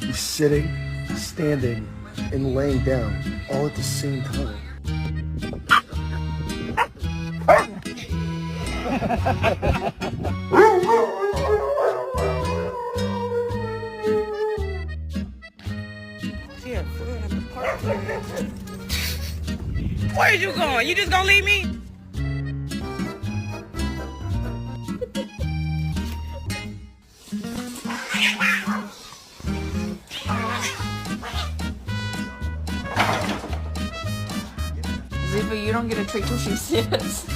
He's sitting, standing, and laying down all at the same time. Where's you going? You just gonna leave me? Ziva, you don't get a treat till she sits.